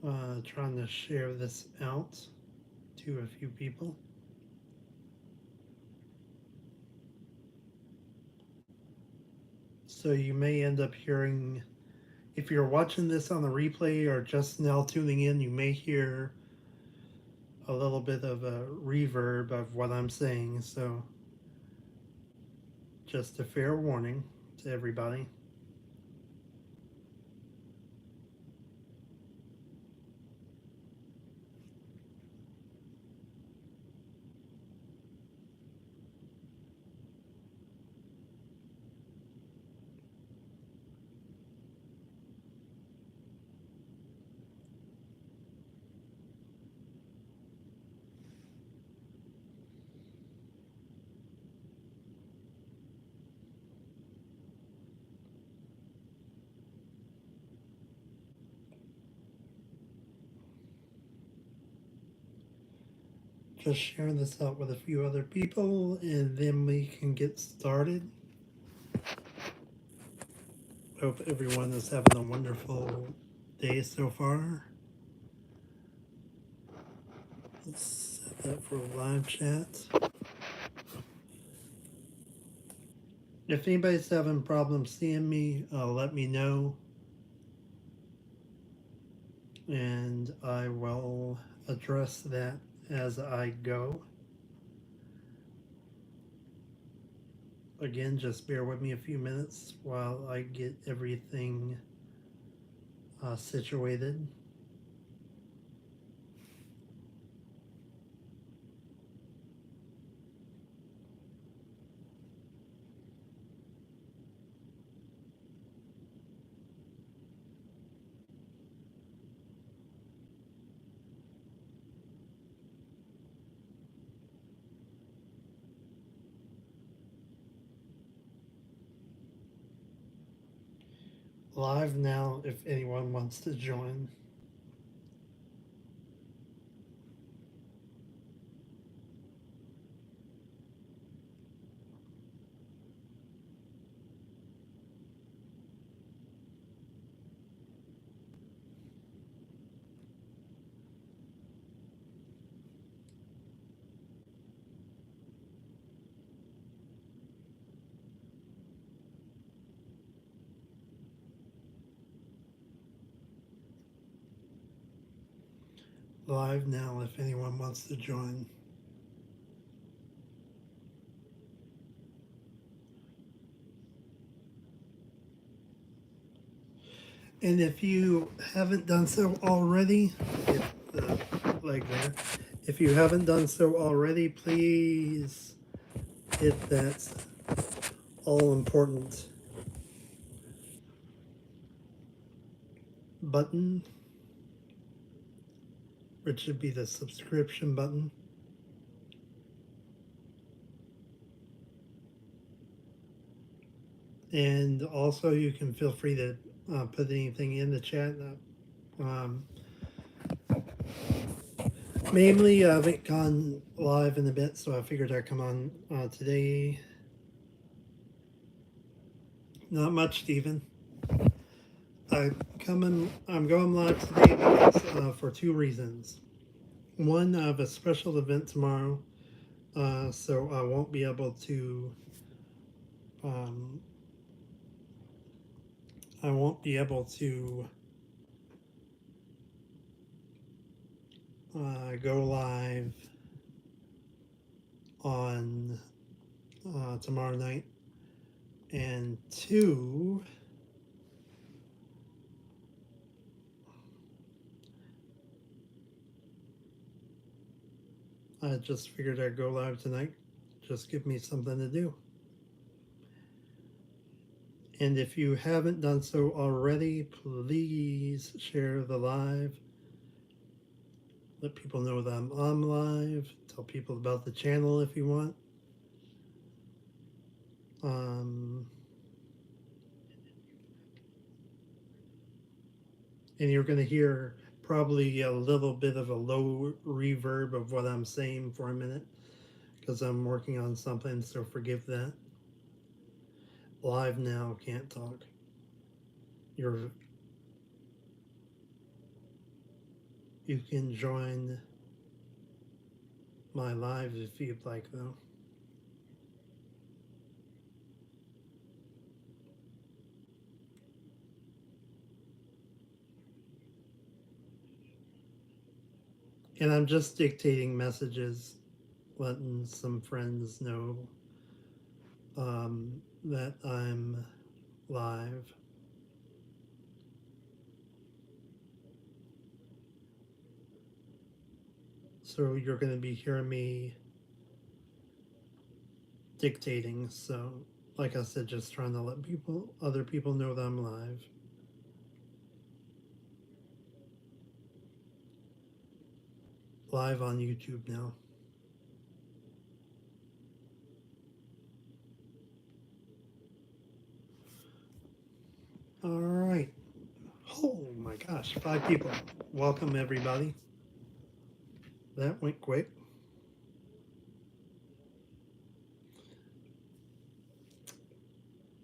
trying to share this out to a few people. So you may end up hearing, if you're watching this on the replay or just now tuning in, you may hear a little bit of a reverb of what I'm saying. So just a fair warning to everybody. Just sharing this out with a few other people and then we can get started. Hope everyone is having a wonderful day so far. Let's set that for a live chat. If anybody's having problems seeing me, let me know and I will address that as I go. Again, just bear with me a few minutes while I get everything situated. Live now if anyone wants to join. Live now if anyone wants to join. And if you haven't done so already, hit the leg there. If you haven't done so already, please hit that all important button, which should be the subscription button. And also, you can feel free to put anything in the chat. Um, mainly, I haven't gone live in a bit, so I figured I'd come on today. Not much, Stephen. I'm going live today because, for two reasons. One, I have a special event tomorrow, so I won't be able to. Um, I won't be able to go live on tomorrow night. And two, I just figured I'd go live tonight. Just give me something to do. And if you haven't done so already, please share the live. Let people know that I'm on live. Tell people about the channel if you want. And you're going to hear probably a little bit of a low reverb of what I'm saying for a minute because I'm working on something, so forgive that. Live now, can't talk. You're You can join my live if you'd like, though. And I'm just dictating messages, letting some friends know that I'm live. So you're going to be hearing me dictating. So, like I said, just trying to let other people know that I'm live. Live on YouTube now. All right. Oh my gosh, 5 people. Welcome, everybody. That went quick.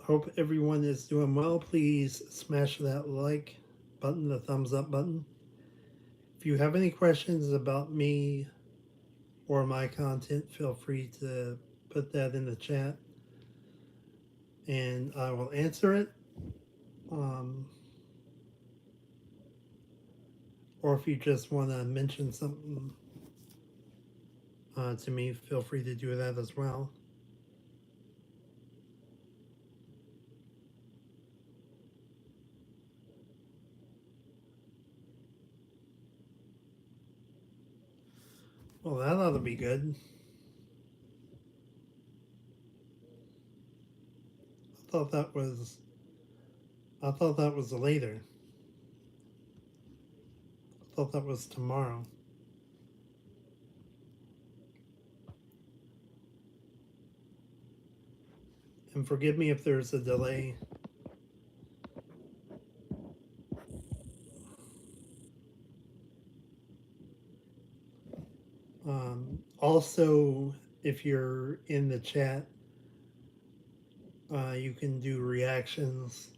Hope everyone is doing well. Please smash that like button, the thumbs up button. If you have any questions about me or my content, feel free to put that in the chat and I will answer it. Or if you just want to mention something to me, feel free to do that as well. Well, that ought to be good. I thought that was later. I thought that was tomorrow. And forgive me if there's a delay. Also, if you're in the chat, you can do reactions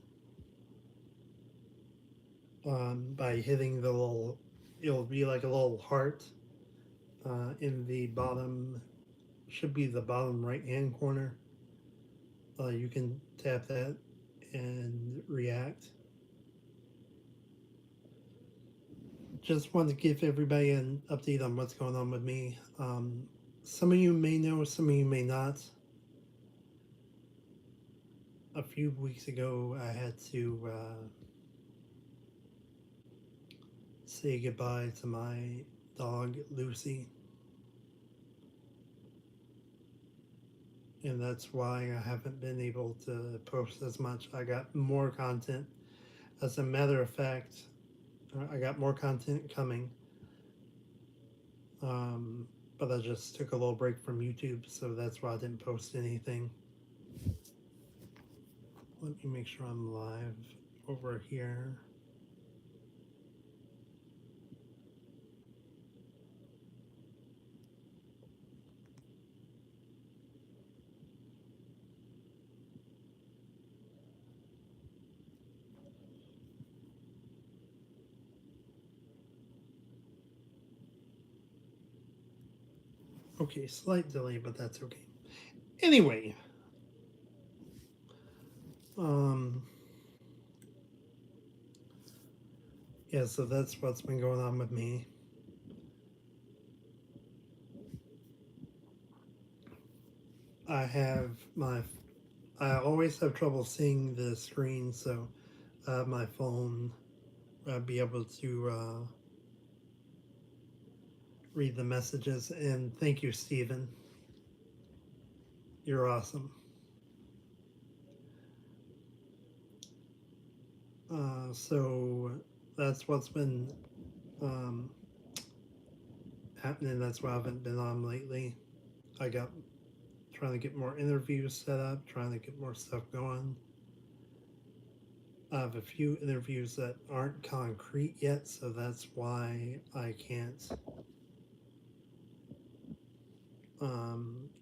by hitting the little, it'll be like a little heart in the bottom, should be the bottom right hand corner. You can tap that and react. Just want to give everybody an update on what's going on with me. Some of you may know, some of you may not. A few weeks ago, I had to say goodbye to my dog, Lucy. And that's why I haven't been able to post as much. I got more content. As a matter of fact, I got more content coming. But I just took a little break from YouTube, so that's why I didn't post anything. Let me make sure I'm live over here. Okay, slight delay, but that's okay. Anyway, yeah, so that's what's been going on with me. I always have trouble seeing the screen, so I have my phone be able to read the messages. And thank you, Stephen. You're awesome. So that's what's been happening. That's why I haven't been on lately. I got trying to get more interviews set up, trying to get more stuff going. I have a few interviews that aren't concrete yet, so that's why I can't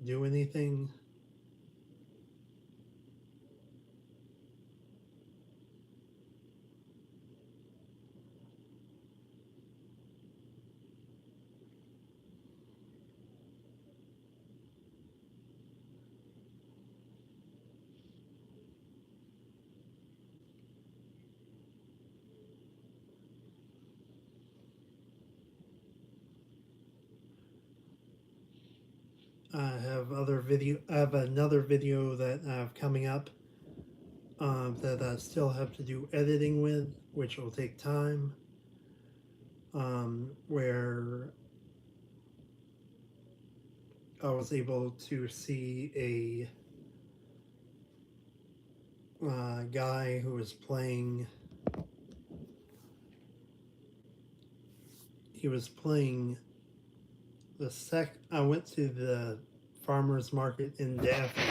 do anything. have another video that I have coming up that I still have to do editing with, which will take time. Where I was able to see a guy who was playing. He was playing I went to the farmers market in Daphne,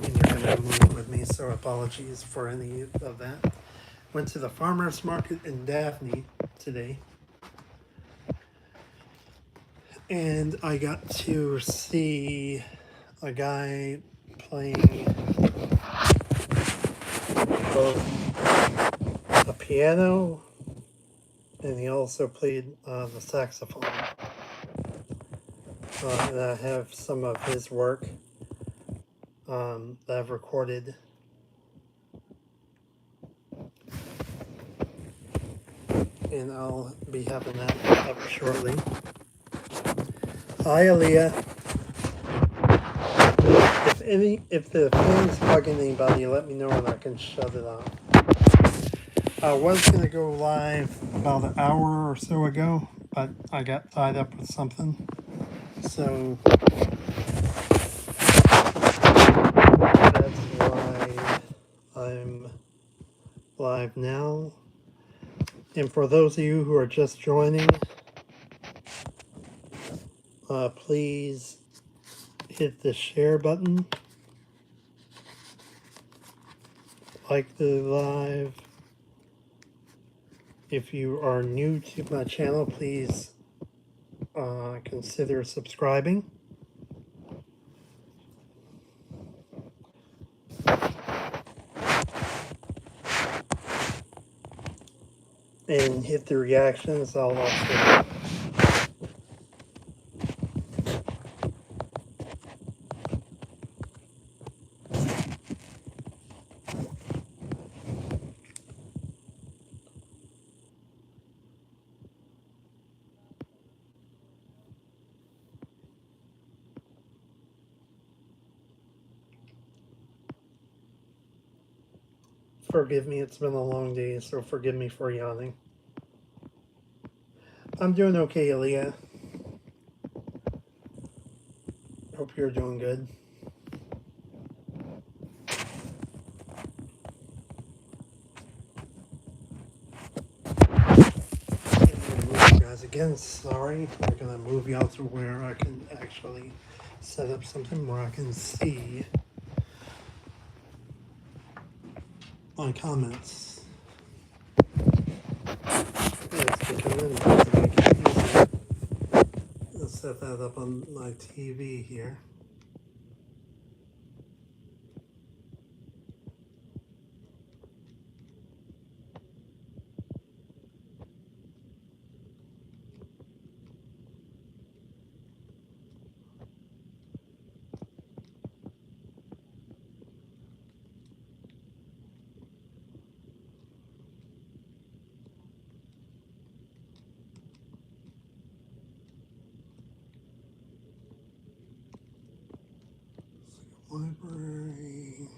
and you're gonna move with me, so apologies for any of that. Went to the farmers market in Daphne today, and I got to see a guy playing both a piano, and he also played the saxophone. And I have some of his work that I've recorded. And I'll be having that up shortly. Hi, Aaliyah. If the phone's bugging anybody, let me know and I can shut it off. I was going to go live about an hour or so ago, but I got tied up with something. So that's why I'm live now. And for those of you who are just joining, please hit the share button, like the live. If you are new to my channel, please consider subscribing. And hit the reactions. I'll also forgive me. It's been a long day, so forgive me for yawning. I'm doing okay, Aaliyah. Hope you're doing good. You guys again, sorry. I'm gonna move y'all to where I can actually set up something where I can see my comments. Let's take a minute to make it easier. Let's set that up on my TV here. Library.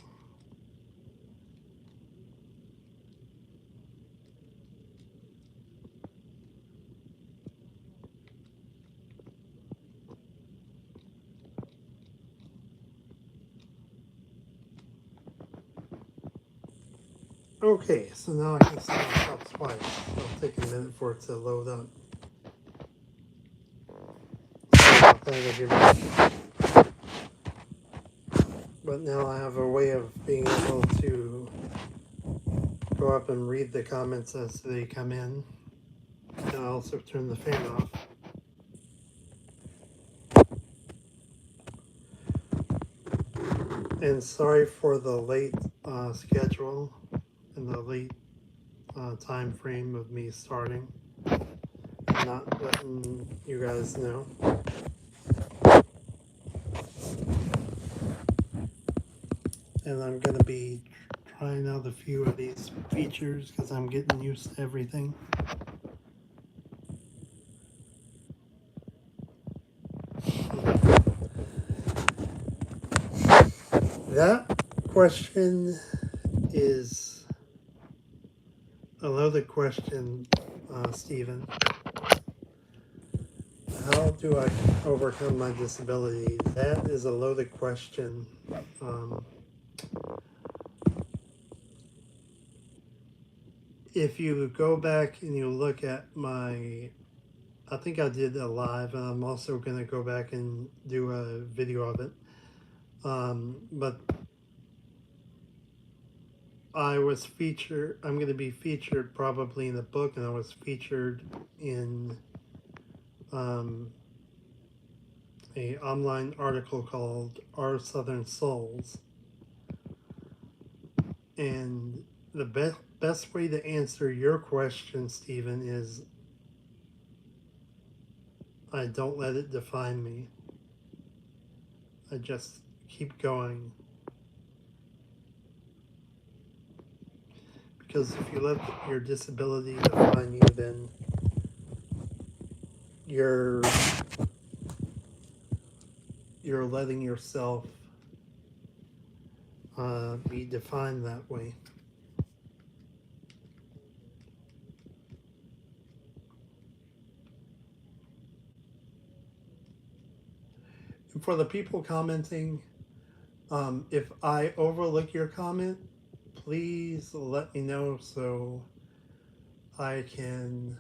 Okay, so now I can see myself twice. It'll take a minute for it to load up. But now I have a way of being able to go up and read the comments as they come in. And I'll also turn the fan off. And sorry for the late schedule and the late time frame of me starting. Not letting you guys know. And I'm going to be trying out a few of these features because I'm getting used to everything. That question is a loaded question, Stephen. How do I overcome my disability? That is a loaded question. If you go back and you look at I think I did a live, and I'm also going to go back and do a video of it. But I'm going to be featured probably in the book, and I was featured in a online article called Our Southern Souls. And the best way to answer your question, Stephen, is I don't let it define me. I just keep going. Because if you let your disability define you, then you're letting yourself be defined that way. And for the people commenting, if I overlook your comment, please let me know so I can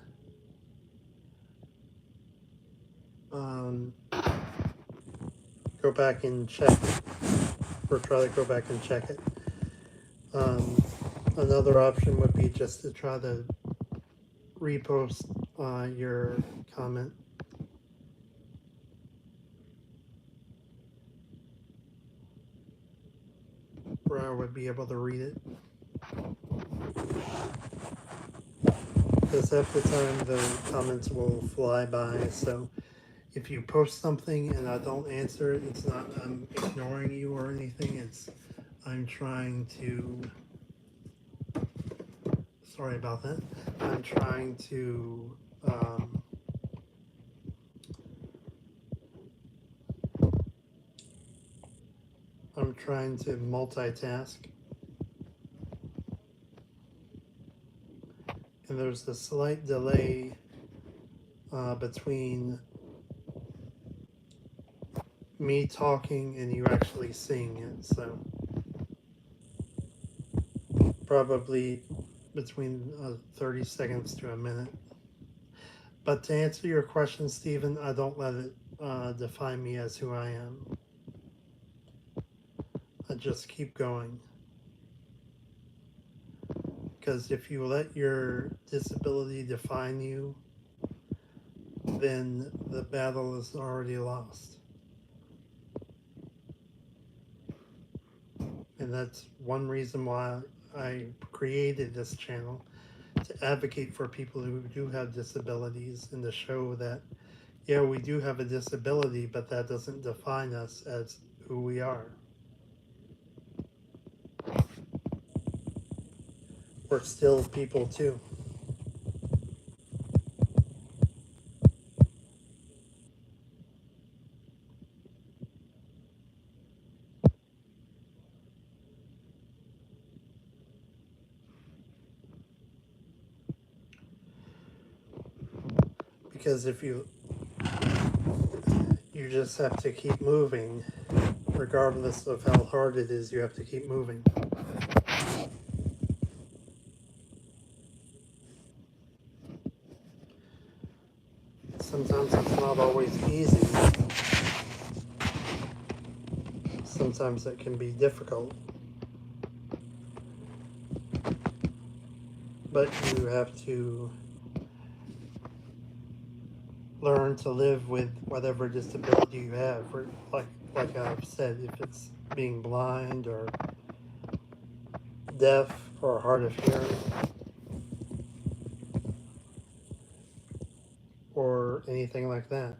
go back and check it, or try to go back and check it. Another option would be just to try to repost your comment. Where I would be able to read it. Because half the time the comments will fly by, so if you post something and I don't answer it, it's not I'm ignoring you or anything, it's I'm trying to, sorry about that, I'm trying to multitask. And there's a slight delay between me talking and you actually seeing it, so probably between 30 seconds to a minute. But to answer your question, Stephen, I don't let it define me as who I am. I just keep going. Because if you let your disability define you, then the battle is already lost. And that's one reason why I created this channel, to advocate for people who do have disabilities and to show that, yeah, we do have a disability, but that doesn't define us as who we are. We're still people too. Because if you just have to keep moving, regardless of how hard it is, you have to keep moving. Sometimes it's not always easy. Sometimes it can be difficult. But you have to learn to live with whatever disability you have. Or like I've said, if it's being blind or deaf or hard of hearing or anything like that.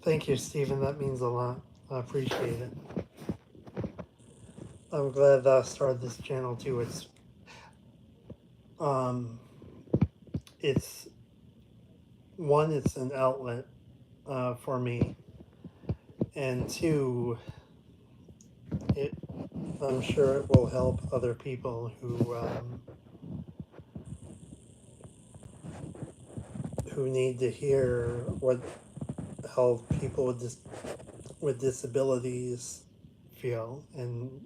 Thank you, Stephen. That means a lot. I appreciate it. I'm glad I started this channel too. Um, it's one, it's an outlet for me, and two, it I'm sure it will help other people who need to hear how people with disabilities feel and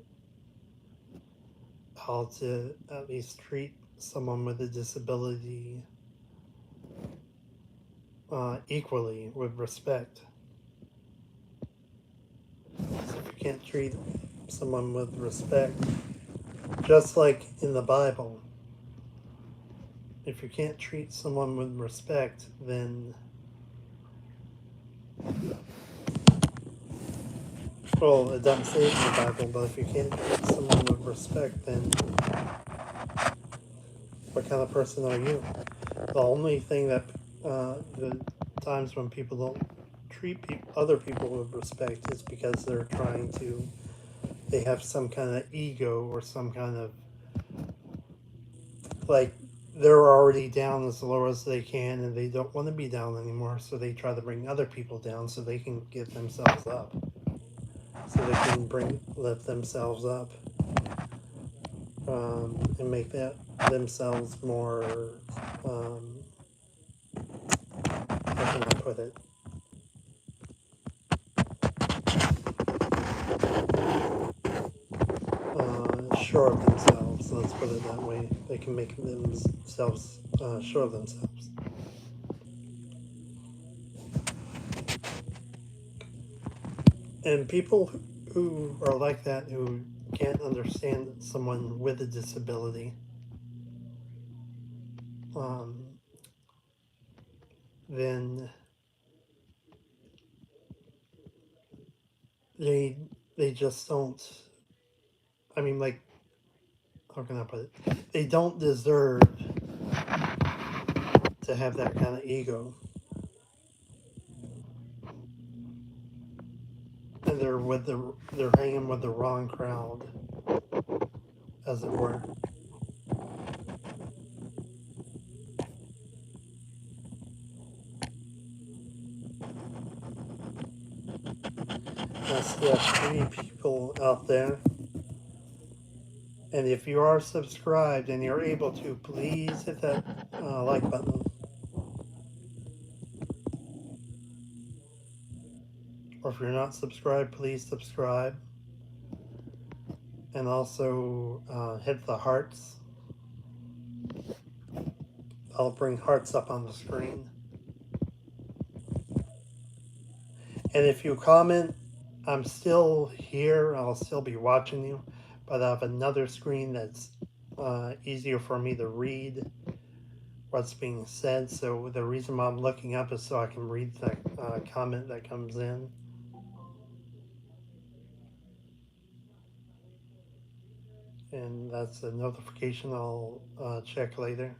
how to at least treat someone with a disability equally with respect. So if you can't treat someone with respect, just like in the Bible, if you can't treat someone with respect, then, well, it doesn't say it in the Bible, but if you can't treat someone with respect, then what kind of person are you? The only thing that the times when people don't treat other people with respect is because they have some kind of ego or some kind of, like, they're already down as low as they can and they don't want to be down anymore, so they try to bring other people down so they can get themselves up, so they can lift themselves up, and make themselves more, how can I put it, sure of themselves. Let's put it that way. They can make themselves sure of themselves. And people who are like that, who can't understand someone with a disability, um, then they they just don't. I mean, like, how can I put it? They don't deserve to have that kind of ego, and they're hanging with the wrong crowd, as it were. I still have 3 people out there. And if you are subscribed and you're able to, please hit that like button. Or if you're not subscribed, please subscribe. And also hit the hearts. I'll bring hearts up on the screen. And if you comment, I'm still here. I'll still be watching you. But I have another screen that's easier for me to read what's being said. So the reason why I'm looking up is so I can read the comment that comes in. And that's a notification I'll check later.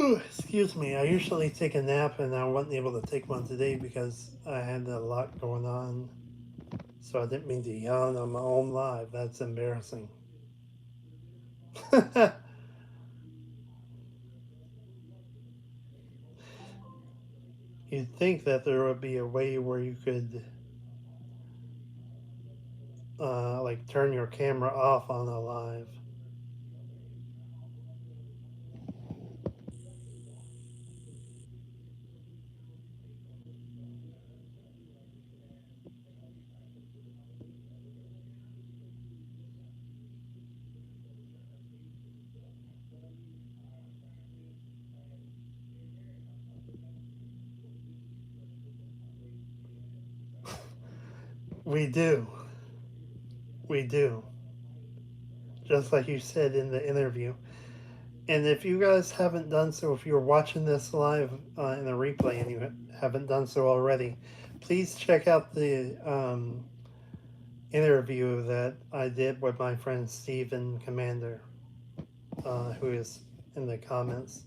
Ooh, excuse me, I usually take a nap and I wasn't able to take one today because I had a lot going on. So I didn't mean to yawn on my own live. That's embarrassing. You'd think that there would be a way where you could like turn your camera off on a live. We do. We do. Just like you said in the interview. And if you guys haven't done so, if you're watching this live in a replay and you haven't done so already, please check out the interview that I did with my friend Stephen Commander, who is in the comments.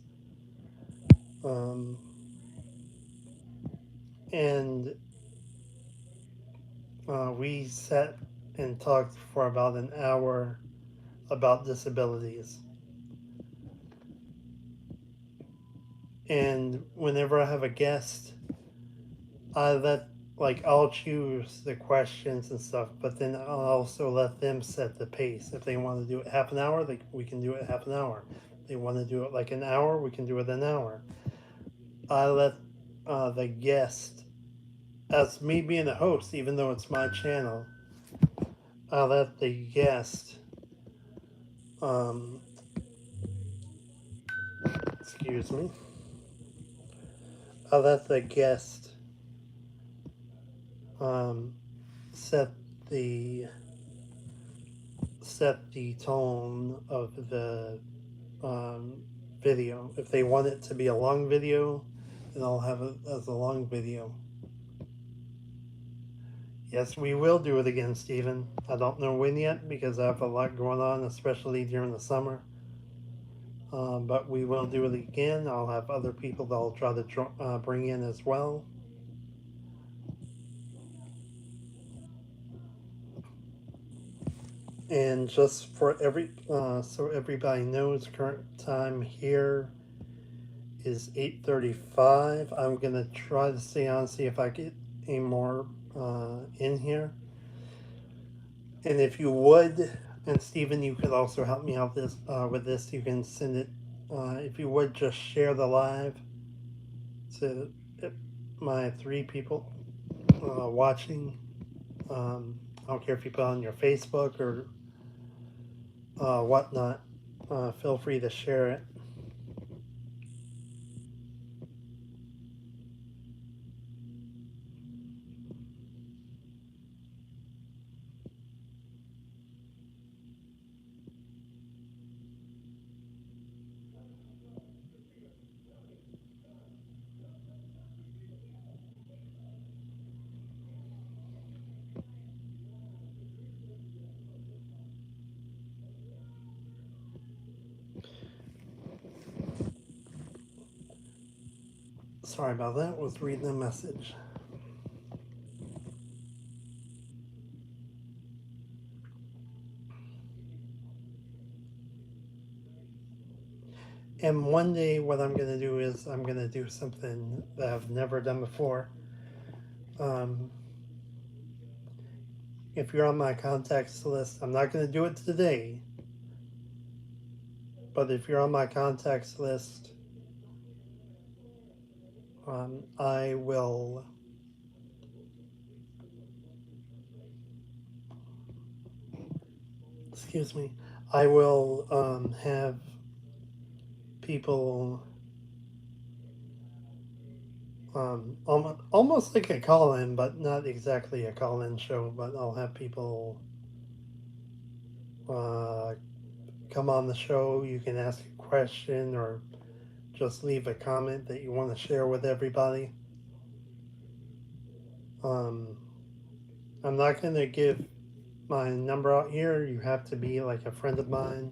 And we sat and talked for about an hour about disabilities. And whenever I have a guest, I'll choose the questions and stuff, but then I'll also let them set the pace. If they want to do it half an hour, we can do it half an hour. If they want to do it like an hour, we can do it an hour. I let the guest, as me being the host, even though it's my channel, I let the guest, um, excuse me, I let the guest um, set the tone of the video. If they want it to be a long video, then I'll have it as a long video. Yes, we will do it again, Stephen. I don't know when yet because I have a lot going on, especially during the summer. But we will do it again. I'll have other people that I'll try to bring in as well. And just for so everybody knows, current time here is 8:35. I'm gonna try to stay on, see if I get any more in here. And if you would, and Stephen, you could also help me out with this. You can send it. If you would, just share the live to my 3 people watching. I don't care if you put it on your Facebook or whatnot. Feel free to share it. Sorry about that. I was reading a message. And one day, what I'm going to do is I'm going to do something that I've never done before. If you're on my contacts list, I'm not going to do it today. But if you're on my contacts list, I will excuse me, I will have people almost like a call-in, but not exactly a call-in show, but I'll have people come on the show. You can ask a question or just leave a comment that you want to share with everybody. I'm not going to give my number out here. You have to be like a friend of mine.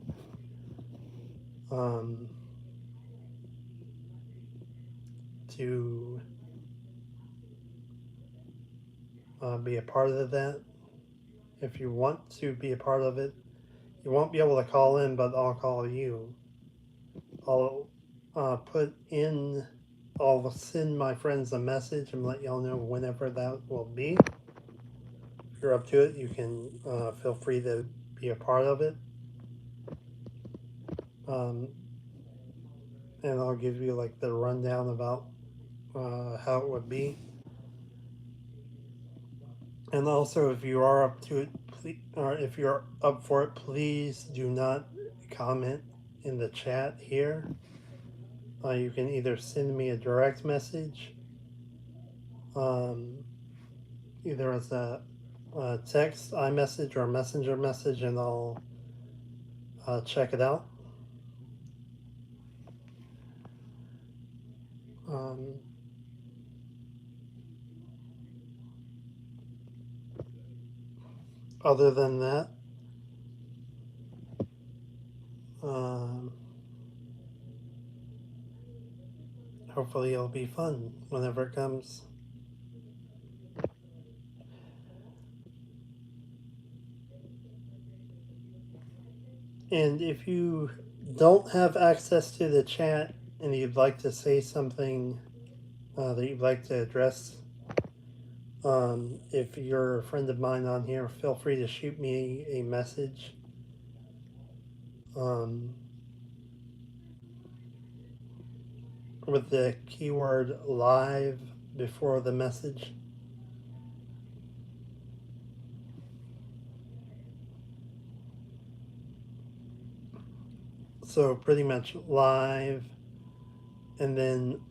To be a part of that. If you want to be a part of it, you won't be able to call in, but I'll call you. I'll I'll send my friends a message and let y'all know whenever that will be. If you're up to it, you can feel free to be a part of it. And I'll give you like the rundown about how it would be. And also, if you are up to it, or if you're up for it, please do not comment in the chat here. You can either send me a direct message, either as a text, iMessage, or messenger message, and I'll check it out. Other than that, hopefully it'll be fun whenever it comes. And if you don't have access to the chat and you'd like to say something that you'd like to address, if you're a friend of mine on here, feel free to shoot me a message. With the keyword live before the message. So pretty much live, and then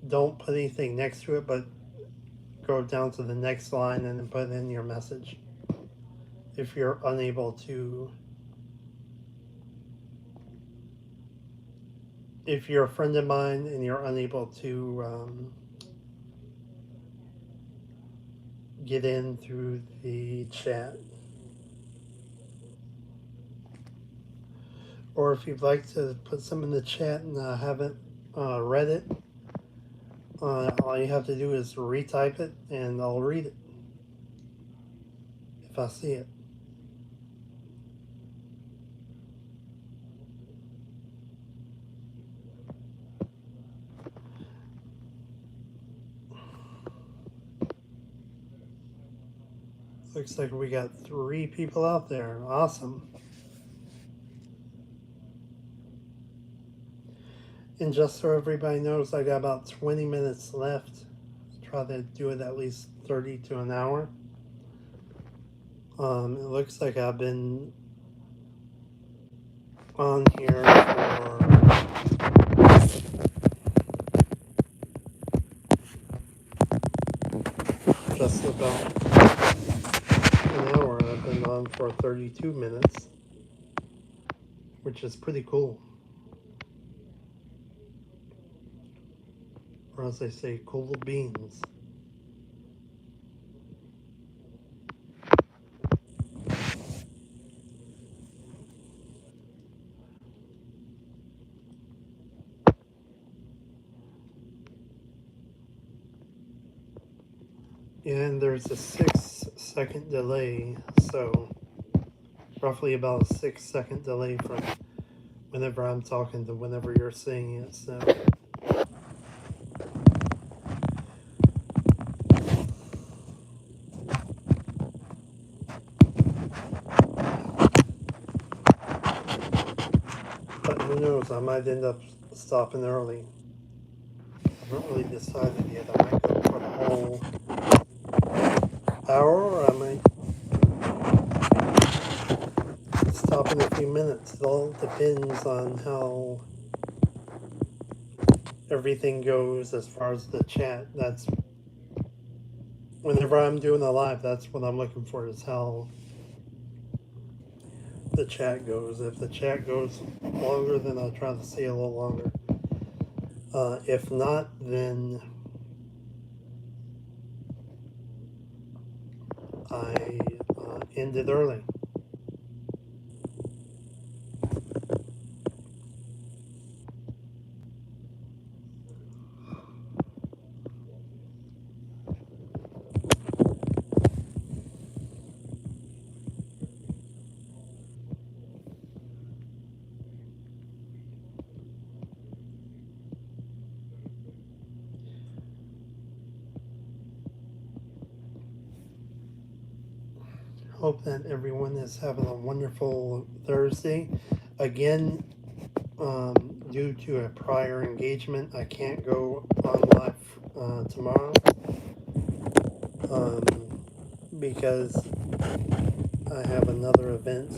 don't put anything next to it, but go down to the next line and then put in your message. If you're unable to, if you're a friend of mine and you're unable to get in through the chat, or if you'd like to put some in the chat and I haven't read it, all you have to do is retype it and I'll read it if I see it. Looks like we got 3 people out there. Awesome. And just so everybody knows, I got about 20 minutes left. Try to do it at least 30 to an hour. It looks like I've been on here for just about an hour. I've been on for 32 minutes, which is pretty cool. Or as they say, cool beans. And there's a 6-second delay, so roughly about a 6-second delay from whenever I'm talking to whenever you're saying it. So but who knows, I might end up stopping early. I haven't really decided yet. I might go for the whole hour, or I might stop in a few minutes. It all depends on how everything goes as far as the chat. That's whenever I'm doing a live, that's what I'm looking for, is how the chat goes. If the chat goes longer, then I'll try to stay a little longer. If not, then I end it early. Hope that everyone is having a wonderful Thursday. Again, due to a prior engagement, I can't go on live tomorrow because I have another event.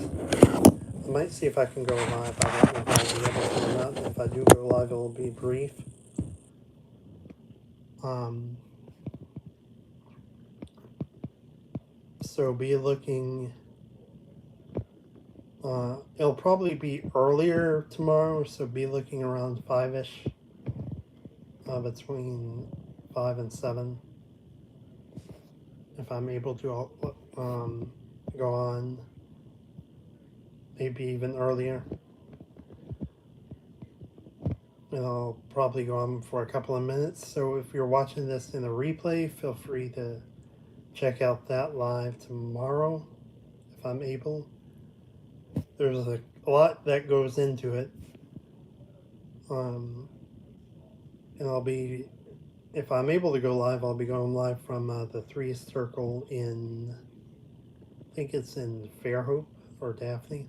I might see if I can go live. I don't know if I'll be able to or not. If I do go live, it'll be brief. So be looking. It'll probably be earlier tomorrow, so be looking around 5-ish. Between 5 and 7. If I'm able to go on, maybe even earlier. and I'll probably go on for a couple of minutes. So if you're watching this in a replay, feel free to check out that live tomorrow if I'm able. There's a lot that goes into it. And I'll be, if I'm able to go live, I'll be going live from the 3 Circle in, I think it's in Fairhope or Daphne.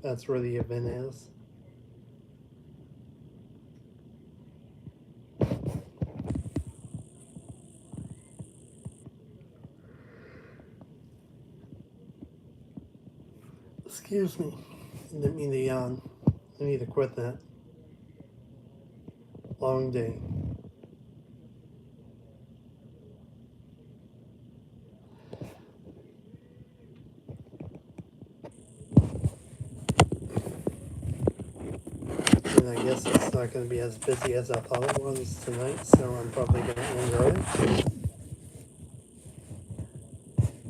That's where the event is. Excuse me. I didn't mean to yawn. I need to quit that. Long day. And I guess it's not going to be as busy as I thought it was tonight, so I'm probably going to end early.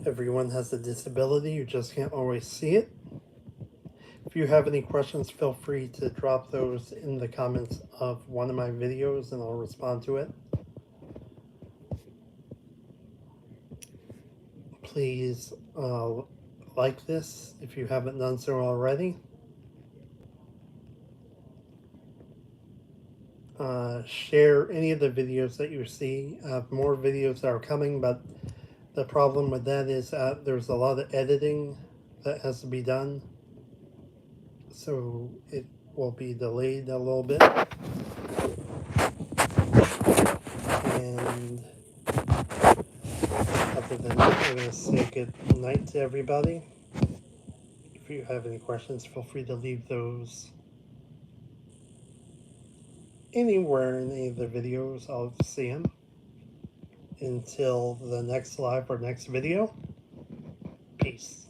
Everyone has a disability, you just can't always see it. If you have any questions, feel free to drop those in the comments of one of my videos and I'll respond to it. Please like this if you haven't done so already. Share any of the videos that you see. More videos are coming, but the problem with that is there's a lot of editing that has to be done, so it will be delayed a little bit. And other than that, I'm going to say good night to everybody. If you have any questions, feel free to leave those anywhere in any of the videos. I'll see them. Until the next live or next video, peace.